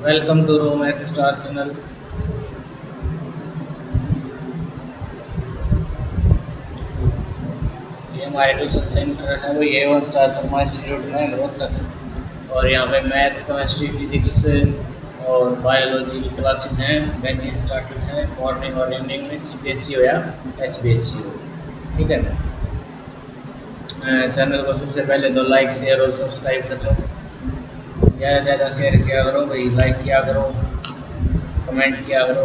Welcome to row math star channel. ये हमारे tuition centre है वो ये वन स्टार शर्मा इंस्टीट्यूट में रोहतक। और यहाँ पे मैथ केमिस्ट्री फिजिक्स और बायोलॉजी की क्लासेस हैं। बैचेज स्टार्टेड हैं मॉर्निंग और इवनिंग में, CBSE हो या HBSE हो। ठीक है। चैनल को सबसे पहले तो लाइक शेयर और सब्सक्राइब कर लो। ज़्यादा से ज़्यादा शेयर किया करो भाई, लाइक किया करो, कमेंट किया करो।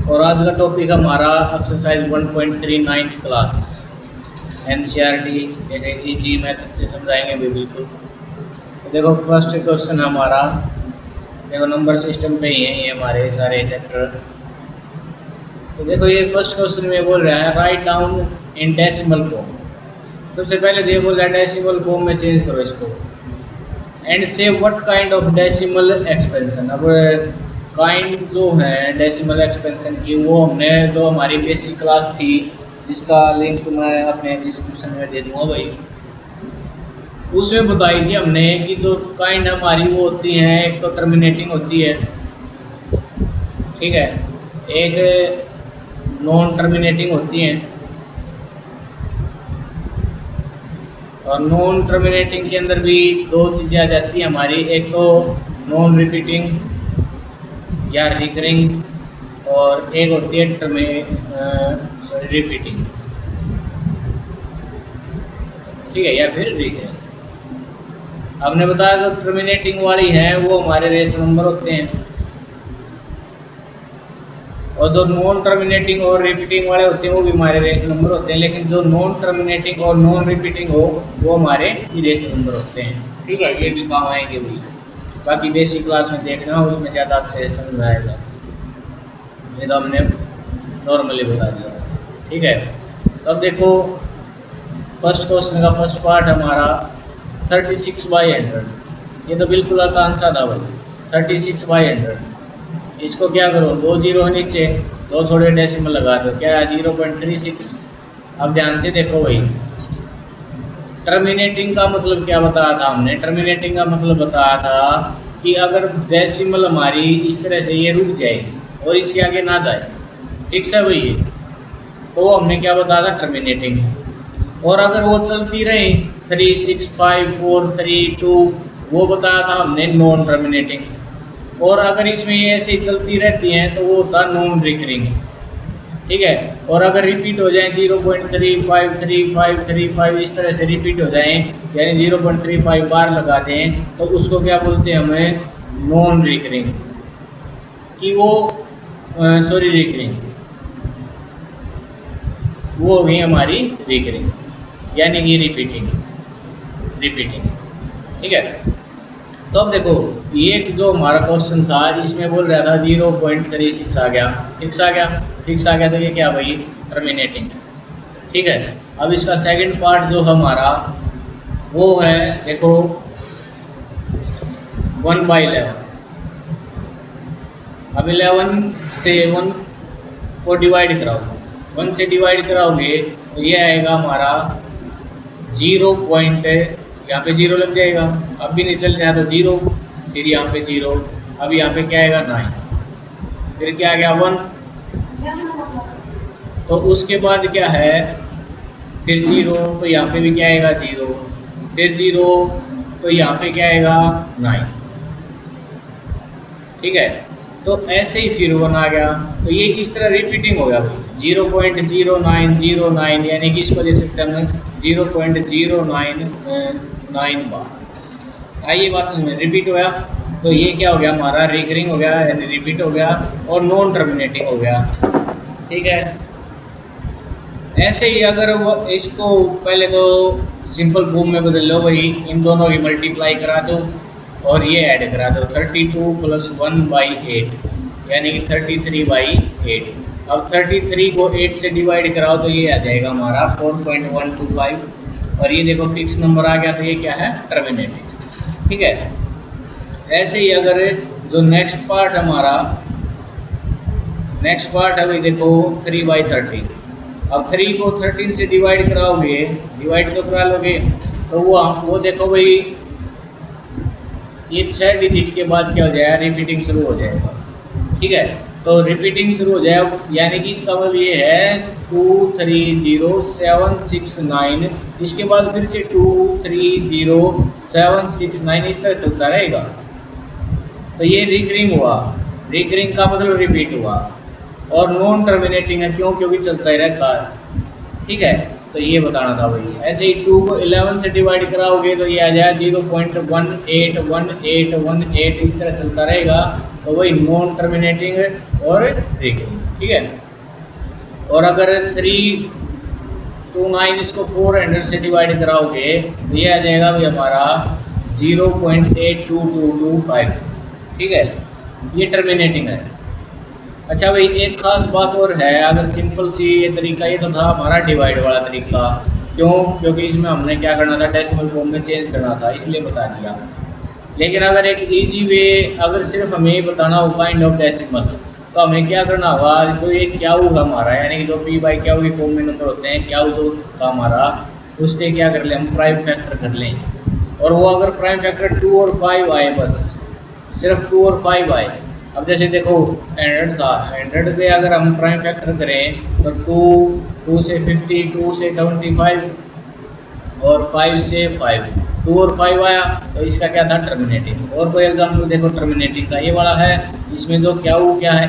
और आज का टॉपिक हमारा exercise 1.3 9th class NCERT easy method से समझाएंगे भी बिल्कुल। तो देखो फर्स्ट क्वेश्चन हमारा, देखो नंबर सिस्टम पे ही है ये हमारे सारे चैप्टर। तो देखो ये फर्स्ट क्वेश्चन में बोल रहा है write down in decimal form. सबसे पहले देखो बोल रहा है डेसिमल फॉर्म में चेंज करो इसको एंड से what kind of decimal expansion. अब काइंड जो है डेसिमल एक्सपेंशन की वो हमने जो हमारी बेसिक क्लास थी जिसका लिंक मैं अपने डिस्क्रिप्शन में दे दूँगा भाई, उसमें बताई थी हमने कि जो काइंड हमारी वो होती हैं, एक तो टर्मिनेटिंग होती है, ठीक है, एक नॉन टर्मिनेटिंग होती हैं। और नॉन टर्मिनेटिंग के अंदर भी दो चीज़ें आ जाती हैं हमारी, एक तो नॉन रिपीटिंग या रिकरिंग और एक होती है रिपीटिंग, ठीक है, या फिर रिकरिंग। हमने बताया जो टर्मिनेटिंग वाली है वो हमारे रेशनल नंबर होते हैं और जो नॉन टर्मिनेटिंग और रिपीटिंग वाले होते हैं वो भी हमारे रेशनल नंबर होते हैं, लेकिन जो नॉन टर्मिनेटिंग और नॉन रिपीटिंग हो वो हमारे इरेशनल नंबर होते हैं। ठीक है, ये भी काम आएंगे भी, बाकी बेसिक क्लास में देखना उसमें ज़्यादा अच्छे से समझाएगा, ये तो हमने नॉर्मली बता दिया। ठीक है, तो अब देखो फर्स्ट क्वेश्चन का फर्स्ट पार्ट हमारा 36/100। ये तो बिल्कुल आसान सा था भाई, 36/100। इसको क्या करो, 2 जीरो नीचे, 2 छोटे डेसिमल लगा दो, क्या है 0.36। अब ध्यान से देखो भाई, टर्मिनेटिंग का मतलब क्या बताया था हमने, टर्मिनेटिंग का मतलब बताया था कि अगर डेसिमल हमारी इस तरह से ये रुक जाए और इसके आगे ना जाए, ठीक है भाई, तो हमने क्या बताया था टर्मिनेटिंग। और अगर वो चलती रही 3 6 5 4 3 2, वो बताया था हमने नॉन टर्मिनेटिंग। और अगर इसमें ये ऐसे ही चलती रहती हैं तो वो होता है नॉन रिकरिंग। ठीक है, और अगर रिपीट हो जाए 0.353535 इस तरह से रिपीट हो जाए, यानी 0.35 बार लगा दें, तो उसको क्या बोलते हैं हमें, नॉन रिकरिंग कि वो सॉरी रिकरिंग, वो हो गई हमारी रिकरिंग, यानी कि रिपीटिंग। ठीक है, तो अब देखो ये जो हमारा क्वेश्चन था इसमें बोल रहा था 0.36 आ गया, फिक्स आ गया, फिक्स आ गया, तो ये क्या भाई टर्मिनेटिंग। ठीक है, अब इसका सेकंड पार्ट जो हमारा वो है, देखो 1/11। अब 11 से 1 को डिवाइड कराओ, 1 से डिवाइड कराओगे तो ये आएगा हमारा 0 पॉइंट, यहाँ पे 0 लग जाएगा, अब भी नहीं चल रहा तो 0, फिर यहाँ पे 0, अब यहाँ पे क्या आएगा 9, फिर क्या आ गया 1, तो उसके बाद क्या है फिर 0, तो यहाँ पे भी क्या आएगा 0, फिर 0, तो यहाँ पे क्या आएगा 9। ठीक है, तो ऐसे ही फिर 1 आ गया, तो ये इस तरह रिपीटिंग हो गया भाई 0.0909, यानी कि इसको दे सकते हैं हम 0.099 बार। आइए बात समझ में, रिपीट हो गया तो ये क्या हो गया हमारा रिकरिंग हो गया, यानी रिपीट हो गया और नॉन टर्मिनेटिंग हो गया। ठीक है, ऐसे ही अगर वो इसको पहले तो सिंपल फॉर्म में बदल लो भाई, इन दोनों की मल्टीप्लाई करा दो और ये ऐड करा दो, 32 + 1/8 यानी कि 33/8। अब 33 को 8 से डिवाइड कराओ तो ये आ जाएगा हमारा 4.125, और ये देखो फिक्स नंबर आ गया, तो ये क्या है टर्मिनेटिंग। ठीक है, ऐसे ही अगर जो नेक्स्ट पार्ट हमारा, नेक्स्ट पार्ट है भाई देखो 3/13। अब 3 को 13 से डिवाइड कराओगे, डिवाइड तो करा लोगे, तो वो देखो भाई ये 6 डिजिट के बाद क्या हो जाएगा, रिपीटिंग शुरू हो जाएगा। ठीक है, तो रिपीटिंग शुरू हो जाएगा, यानी कि इसका मतलब ये है 230769, इसके बाद फिर से 230769, इस तरह चलता रहेगा। तो ये रिकरिंग हुआ, रिकरिंग का मतलब रिपीट हुआ, और नॉन टर्मिनेटिंग है क्यों, क्योंकि चलता ही रहता है। ठीक है, तो ये बताना था भाई। ऐसे ही 2 को 11 से डिवाइड कराओगे तो ये आ जाएगा 0.181818, इस तरह चलता रहेगा। तो वही नॉन टर्मिनेटिंग और रिकरिंग। ठीक है, और अगर 329 इसको 400 से डिवाइड कराओगे तो ये आ जाएगा भाई हमारा 0.82225। ठीक है, ये टर्मिनेटिंग है। अच्छा भाई, एक खास बात और है, अगर सिंपल सी ये तरीका, ये तो था हमारा डिवाइड वाला तरीका। क्यों, क्योंकि इसमें हमने क्या करना था, डेसिमल फॉर्म में चेंज करना था, इसलिए बता दिया। लेकिन अगर एक इजी वे, अगर सिर्फ हमें बताना हो काइंड ऑफ डेसिमल, तो हमें क्या करना होगा, तो ये क्या होगा हमारा, यानी कि जो पी बाई क्या होगी फॉर्म में नंबर होते हैं, क्या जो होगा हमारा, उससे क्या कर लें हम, प्राइम फैक्टर कर लें। और वो अगर प्राइम फैक्टर 2 और 5 आए, बस सिर्फ 2 और 5 आए। अब जैसे देखो 100 था, 100 पे अगर हम प्राइम फैक्टर करें तो 2 से 50, 2 से 25 और 5 से 5, 2 और 5 आया, तो इसका क्या था, टर्मिनेटिंग। और कोई एग्जाम्पल देखो टर्मिनेटिंग का, ये वाला है, इसमें जो क्या है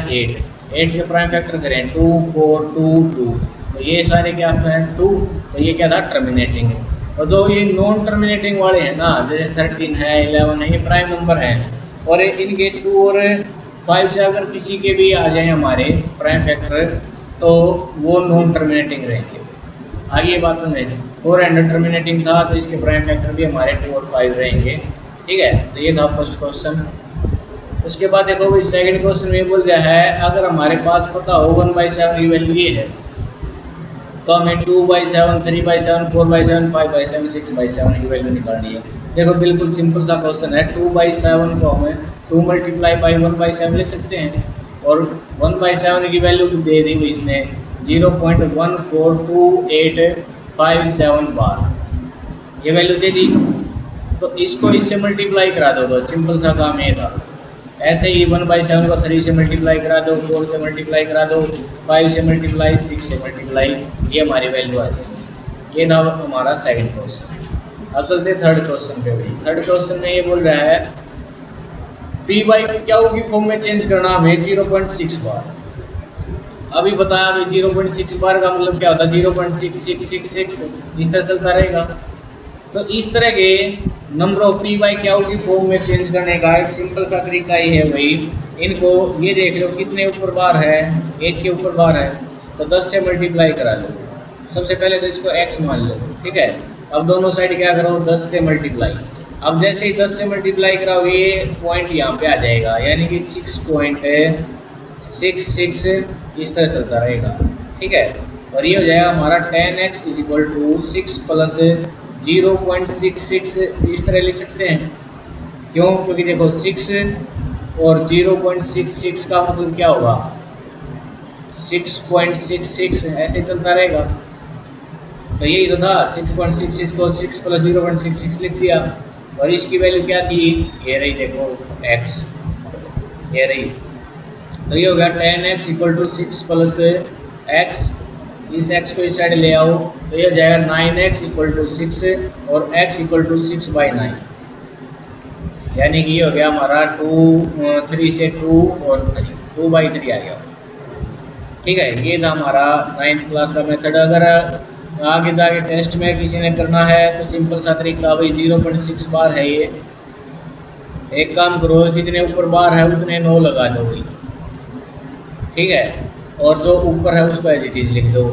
8 के प्राइम फैक्टर करें 2, 4, 2, 2, तो ये सारे क्या है 2, तो ये क्या था, टर्मिनेटिंग है। और जो ये नॉन टर्मिनेटिंग वाले हैं ना, जैसे 13 है, 11 है, ये प्राइम नंबर हैं, और इनके 2 और 5 से अगर किसी के भी आ जाए हमारे प्राइम फैक्टर, तो वो नॉन टर्मिनेटिंग रहेंगे। आगे ये बात समझें, 400 टर्मिनेटिंग था, तो इसके प्राइम फैक्टर भी हमारे 2 और 5 रहेंगे। ठीक है, तो ये था फर्स्ट क्वेश्चन। उसके बाद देखो भाई सेकंड क्वेश्चन में बोल रहा है, अगर हमारे पास पता हो 1/7 की वैल्यू ये है, तो हमें 2/7, 3/7, 4/7, 5/7, 6/7 की वैल्यू निकालनी है। देखो बिल्कुल सिंपल सा क्वेश्चन है, 2/7 को हमें 2 × 1/7 लिख सकते हैं, और 1/7 की वैल्यू तो दे दी हुई इसने 0.142857 बार, ये वैल्यू दे दी। तो इसको इससे मल्टीप्लाई करा दो, बस सिंपल सा काम ये था। ऐसे ही 1/7 को 3 से मल्टीप्लाई करा दो, 4 से मल्टीप्लाई करा दो, 5 से मल्टीप्लाई, 6 से मल्टीप्लाई, ये हमारी वैल्यू आ जाएगी। ये था हमारा सेकंड क्वेश्चन। अब चलते थर्ड क्वेश्चन पे भी। थर्ड क्वेश्चन में ये बोल रहा है पी बाई क्या होगी फॉर्म में चेंज करना हमें 0.6 बार। अभी बताया भाई 0.6 बार का मतलब क्या होता है, 0.6666, इस तरह चलता रहेगा। तो इस तरह के नंबर ऑफ पी बाई क्या होगी फॉर्म में चेंज करने का एक सिंपल सा तरीका ही है भाई, इनको ये देख लो कितने ऊपर बार है, 1 के ऊपर बार है, तो 10 से मल्टीप्लाई करा लो। सबसे पहले तो इसको x मान लो। ठीक है, अब दोनों साइड क्या करो, 10 से मल्टीप्लाई। अब जैसे ही 10 से मल्टीप्लाई कराओगे ये पॉइंट यहाँ पे आ जाएगा, यानी कि 6.66 इस तरह चलता रहेगा। ठीक है, और ये हो जाएगा हमारा 10x = 6 + 0.66, इस तरह लिख सकते हैं। क्यों, क्योंकि देखो 6 और 0.66 का मतलब क्या होगा, 6.66, ऐसे चलता रहेगा। तो यही तो था, 6.66 को 6 + 0.66 लिख दिया, और इसकी वैल्यू क्या थी, ये रही देखो x, ये रही। तो ये हो गया 10x = 6 + x, इस x को इस साइड ले आओ, तो ये हो जाएगा 9x = 6 और x = 6/9, यानी कि ये हो गया हमारा 3 से 2 और 3, 2/3 आ गया। ठीक है, ये था हमारा 9th क्लास का मेथड। अगर आगे जाके टेस्ट में किसी ने करना है तो सिंपल सा तरीका भाई 0.6 बार है ये, एक काम करो जितने ऊपर बार है उतने 9 लगा दो भाई। ठीक है, और जो ऊपर है उसको एज इट इज लिख दो।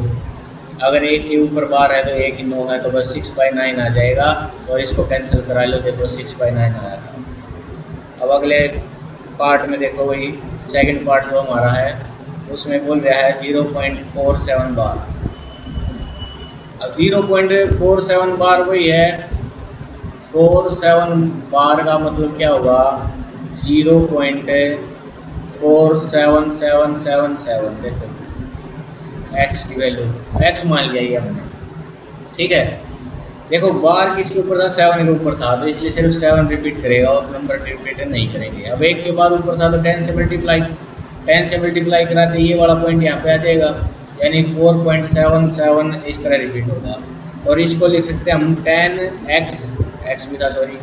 अगर 1 के ऊपर बार है तो 1 ही 9 है, तो बस 6/9 आ जाएगा, और इसको कैंसिल करा लो, देखो 6/9 आया था। अब अगले पार्ट में देखो वही सेकंड पार्ट जो हमारा है उसमें बोल रहा है 0.47 बार। अब 0.47 बार वही है, 47 बार का मतलब क्या होगा, 0.47777, देखो x की वैल्यू x मान लिया ये हमने। ठीक है, देखो बार किसके ऊपर था, 7 के ऊपर था, तो इसलिए सिर्फ 7 रिपीट करेगा और नंबर रिपीट नहीं करेंगे। अब 1 के बाद ऊपर था तो 10 से मल्टीप्लाई, 10 से मल्टीप्लाई कराते ये वाला पॉइंट यहाँ पे आ जाएगा, यानी 4.77 इस तरह रिपीट होगा। और इसको लिख सकते हैं हम 10x, x भी था सॉरी,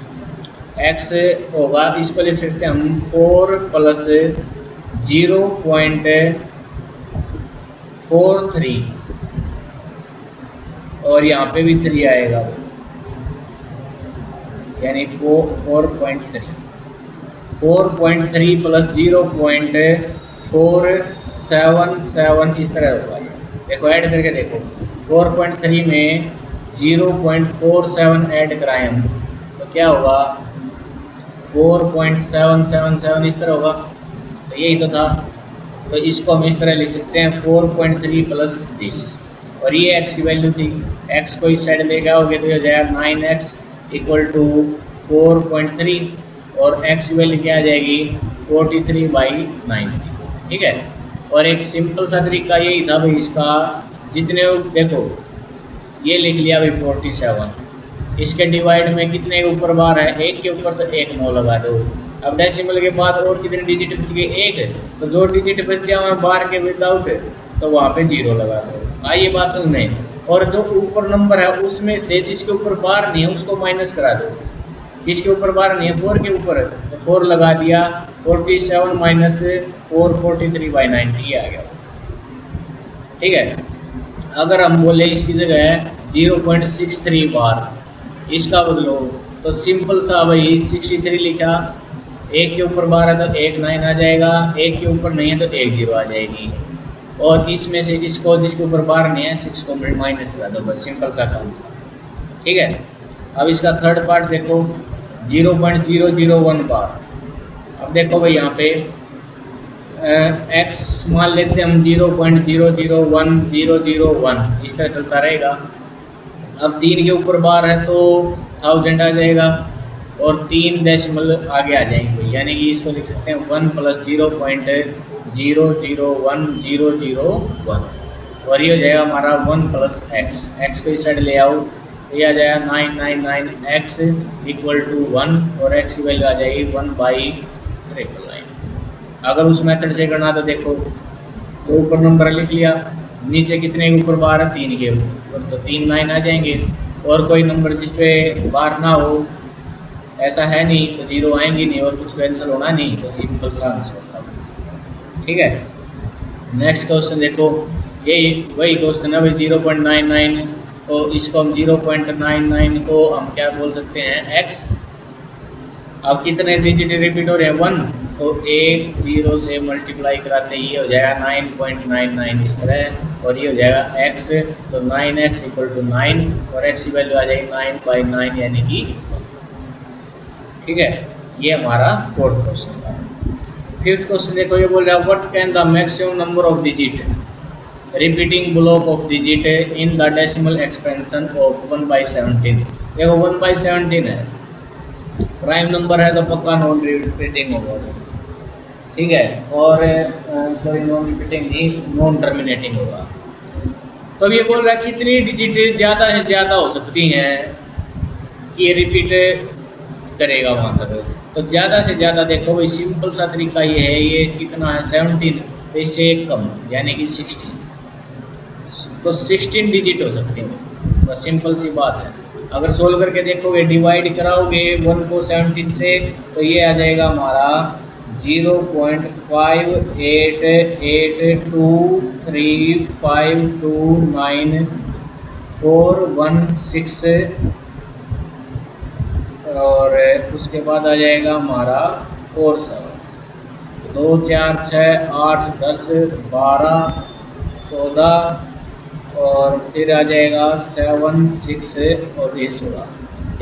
x होगा, इसको लिख सकते हैं हम 4 प्लस 0.43 और यहाँ पे भी 3 आएगा, यानी 4.3 प्लस 0.477 इस तरह होगा। देखो ऐड करके देखो, 4.3 में 0.47 ऐड कराएं हम तो क्या होगा, 4.777 इस तरह होगा। तो यही तो था, तो इसको हम इस तरह लिख सकते हैं 4.3 प्लस 30, और ये x की वैल्यू थी, x को इस साइड लेके आओगे तो हो जाएगा 9x इक्वल टू 4.3 और x की वैल्यू क्या आ जाएगी 43/90, ठीक है। और एक सिंपल सा तरीका यही था भाई इसका, जितने देखो ये लिख लिया भाई 47, इसके डिवाइड में कितने के ऊपर बार है, 1 के ऊपर तो 1 9 लगा दो। अब डेसिमल के बाद और कितने डिजिट बच गए, 1, तो जो डिजिट बच गया हुआ बार के विदाउट तो वहाँ पे 0 लगा दो। आइए बात समझ में। और जो ऊपर नंबर है उसमें से जिसके ऊपर बार नहीं है उसको माइनस करा दो, जिसके ऊपर बार नहीं है 4 के ऊपर है तो 4 लगा दिया, 47 माइनस 4 43/90 ये आ गया, ठीक है। अगर हम बोले इसकी जगह 0.63 बार इसका बदलो तो सिंपल सा भाई 63 लिखा, 1 के ऊपर बार है तो 1 9 आ जाएगा, 1 के ऊपर नहीं है तो 1 0 आ जाएगी, और इसमें से जिसको जिसके ऊपर बार नहीं है 6 को माइनस करा दो, बस सिंपल सा काम, ठीक है। अब इसका थर्ड पार्ट देखो 0.001 बार। अब देखो भाई यहाँ पे x मान लेते हैं हम 0.001001 इस तरह चलता रहेगा। अब 3 के ऊपर बार है तो 1000 आ जाएगा और 3 डेसिमल आगे आ जाएंगे, यानी कि इसको लिख सकते हैं 1 प्लस 0.001001 और ये हो जाएगा हमारा 1 प्लस x को इस साइड ले आओ तो ये आ जाएगा 999x इक्वल टू 1 और x की वैल्यू आ जाएगी 1/999। अगर उस मेथड से करना तो देखो तो ऊपर नंबर लिख लिया, नीचे कितने के ऊपर बार है 3 के ऊपर तो 3 9 आ जाएंगे, और कोई नंबर जिस पे बार ना हो ऐसा है नहीं तो 0 आएंगे नहीं और कुछ कैंसिल होना नहीं, तो सिंपल सा आंसर होता है, ठीक है। नेक्स्ट क्वेश्चन देखो, यही वही क्वेश्चन है भाई 0.99, तो इसको हम 0.99 को हम क्या बोल सकते हैं x। अब कितने डिजिट रिपीट हो रहे हैं 1, तो 1 0 से मल्टीप्लाई कराते ये हो जाएगा 9.99 इस तरह, और ये हो जाएगा x, तो 9x इक्वल टू 9 और x की वैल्यू आ जाएगी 9/9 यानी कि, ठीक है। ये हमारा फोर्थ क्वेश्चन था। फिफ्थ क्वेश्चन देखो, ये बोल रहा है what can the maximum number of digit repeating block of digit in the decimal expansion of 1/17। देखो 1/17 है, प्राइम नंबर है तो पक्का नॉन रिपीटिंग होगा, ठीक है, और सॉरी नॉन रिपीटिंग नहीं, नॉन टर्मिनेटिंग होगा। तो ये बोल रहा है कितनी डिजिट ज़्यादा से ज़्यादा हो सकती हैं कि ये रिपीट करेगा वहाँ तक। तो ज़्यादा से ज़्यादा देखो भाई सिंपल सा तरीका ये है, ये कितना है 17, तो इससे एक कम यानी कि 16, तो 16 डिजिट हो सकती हैं, बस सिंपल सी बात है। अगर सोल्व करके देखोगे डिवाइड कराओगे 1 को 17 से तो ये आ जाएगा हमारा 0.5883252941 और उसके बाद आ जाएगा हमारा 4 7 2 4 6 8 10 12 14 और फिर आ जाएगा 7 6 और ये 16,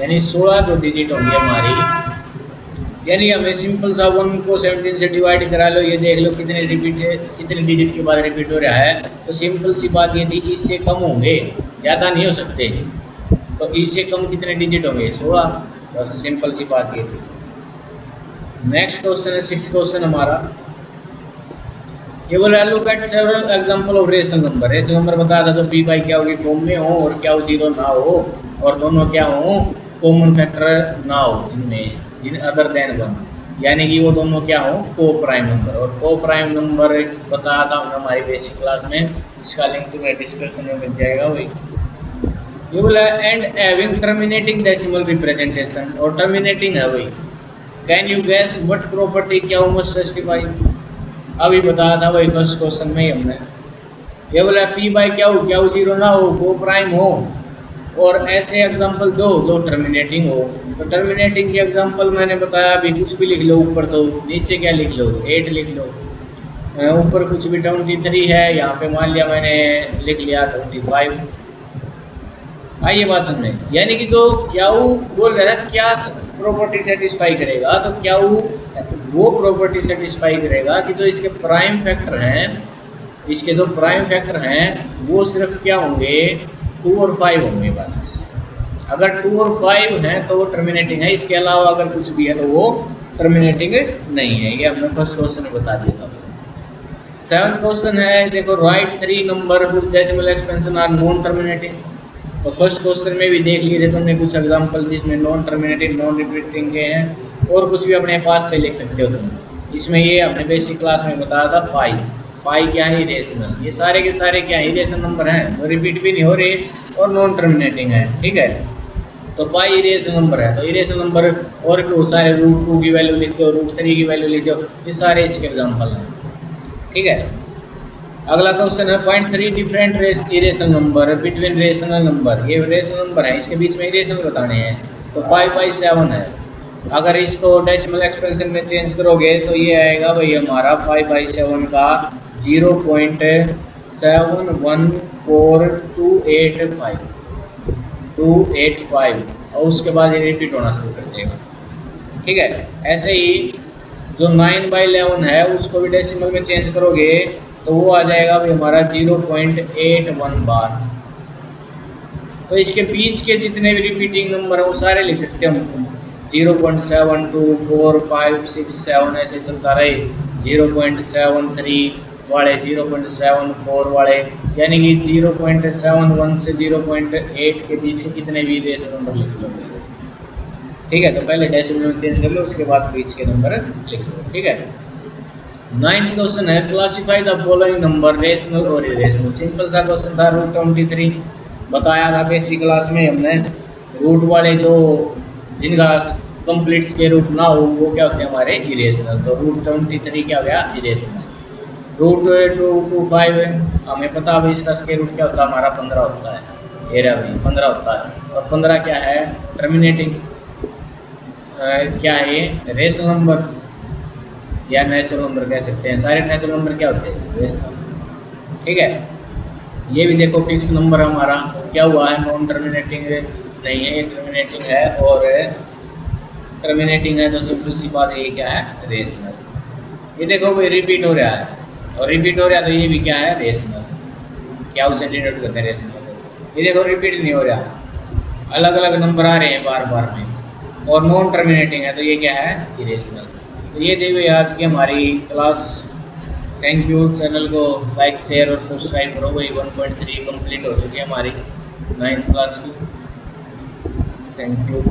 यानी 16 जो डिजिट होंगी हमारी, यानी हमें सिंपल सा 1 को 17 से डिवाइड करा लो, ये देख लो कितने डिजिट के बाद रिपीट हो रहा है। तो सिंपल सी बात ये थी इससे कम होंगे, ज़्यादा नहीं हो सकते, तो इससे कम कितने डिजिट होंगे 16, बस सिंपल सी बात ये थी। नेक्स्ट क्वेश्चन है 6th क्वेश्चन हमारा, ये बोला look at several example of rational number. Rational number बताया था तो पी बाई क्या होगी फॉर्म में हो और क्या हो 0 ना हो, और दोनों क्या हो, कॉमन फैक्टर ना हो जिनमें, जिन अदर देन 1, यानी कि वो दोनों क्या हो, को प्राइम नंबर। और को प्राइम नंबर बताया था हमने हमारी बेसिक क्लास में, जिसका लिंक तुम्हें डिस्क्रिप्शन में मिल जाएगा। वही ये बोला and having terminating decimal representation, और टर्मिनेटिंग है वही। Can you gas what property क्या हो मस्ट जस्टिफाई, अभी बताया था वही फर्स्ट क्वेश्चन में ही हमने। ये बोला पी बाई क्या हो जीरो ना हो, को प्राइम हो, और ऐसे एग्जांपल दो जो टर्मिनेटिंग हो। तो टर्मिनेटिंग की एग्जांपल मैंने बताया, अभी कुछ भी लिख लो ऊपर, तो नीचे क्या लिख लो 8 लिख लो, ऊपर कुछ भी 23 है, यहाँ पे मान लिया मैंने लिख लिया 25। आइए बात समझे, यानी कि जो क्याऊ बोल रहा था क्या प्रॉपर्टी सेटिस्फाई करेगा, तो क्याऊ वो प्रॉपर्टी सेटिस्फाई करेगा कि जो इसके प्राइम फैक्टर हैं, इसके जो प्राइम फैक्टर हैं वो सिर्फ क्या होंगे 2 और 5 होंगे बस। अगर 2 और 5 हैं तो वो टर्मिनेटिंग है, इसके अलावा अगर कुछ भी है तो वो टर्मिनेटिंग नहीं है। ये हमने फर्स्ट क्वेश्चन में बता दिया था। 7th क्वेश्चन है, देखो write 3 number whose decimal expansion are non terminating. तो फर्स्ट क्वेश्चन में भी देख लिए थे तुमने कुछ एग्जांपल जिसमें नॉन टर्मिनेटिंग नॉन रिपीटिंग के हैं, और कुछ भी अपने पास से लिख सकते हो तुम। इसमें ये अपने बेसिक क्लास में बताया था पाई क्या है, इरेशनल। ये सारे के सारे क्या है, इरेशनल नंबर हैं, तो रिपीट भी नहीं हो रहे और नॉन टर्मिनेटिंग है, ठीक है। तो पाई इरेशनल नंबर है, तो इरेशनल नंबर और क्यों सारे √2 की वैल्यू लिख दो, √3 की वैल्यू लिख दो, ये सारे इसके एग्जाम्पल हैं, ठीक है। अगला क्वेश्चन है find 3 different irrational number between rational number. ये रेशनल नंबर है, इसके बीच में इरेशनल बताने हैं। तो 5/7 है, अगर इसको डेसिमल एक्सपेंशन में चेंज करोगे तो ये आएगा भाई हमारा 5/7 का 0.714285 और उसके बाद ये रिपीट होना शुरू कर देगा, ठीक है। ऐसे ही जो 9/11 है उसको भी डेसिमल में चेंज करोगे तो वो आ जाएगा भाई हमारा 0.81 बार। तो इसके बीच के जितने भी रिपीटिंग नंबर हैं वो सारे लिख सकते हैं हम, 0.72 4 5 6 7 ऐसे चलता रहे, 0.73 वाले, 0.74 वाले, यानी कि 0.71 से 0.8 के बीच के कितने भी रेशनल नंबर लिख लो, ठीक है। तो पहले डेसिमल में चेंज कर लो, उसके बाद बीच के नंबर लिख लो, ठीक है। 9th क्वेश्चन है classify the following number rational और इरेशनल। सिंपल सा क्वेश्चन था, √23 बताया था बेसिक क्लास में हमने। रूट वाले जो जिनका कंप्लीट स्क्वायर रूट ना हो वो क्या होते हैं हमारे इरेशनल। तो √23 क्या हो गया इरेशनल। √225 हमें पता है इसका स्क्वायर रूट क्या होता है हमारा 15 होता है, ये रहा भाई 15 होता है। और 15 क्या है टर्मिनेटिंग, क्या है ये रेशनल नंबर या नेचुरल नंबर कह सकते हैं। सारे नेचुरल नंबर क्या होते हैं रेशनल, ठीक है। ये भी देखो फिक्स नंबर हमारा क्या हुआ है, नॉन टर्मिनेटिंग नहीं है, ये टर्मिनेटिंग है। और टर्मिनेटिंग है तो सिंपल सी बात है ये क्या है रेशनल। ये देखो भाई रिपीट हो रहा है, और रिपीट हो रहा है तो ये भी क्या है रेशनल। क्या उसे डिनोट करते हैं रेशनल। ये देखो रिपीट नहीं हो रहा, अलग अलग नंबर आ रहे हैं बार बार में, और नॉन टर्मिनेटिंग है तो ये क्या है इरेशनल। तो ये देखो आज की हमारी क्लास। Thank you. चैनल को लाइक शेयर और सब्सक्राइब करो। वही 1.3 कंप्लीट हो चुकी है हमारी 9th क्लास की। Thank you.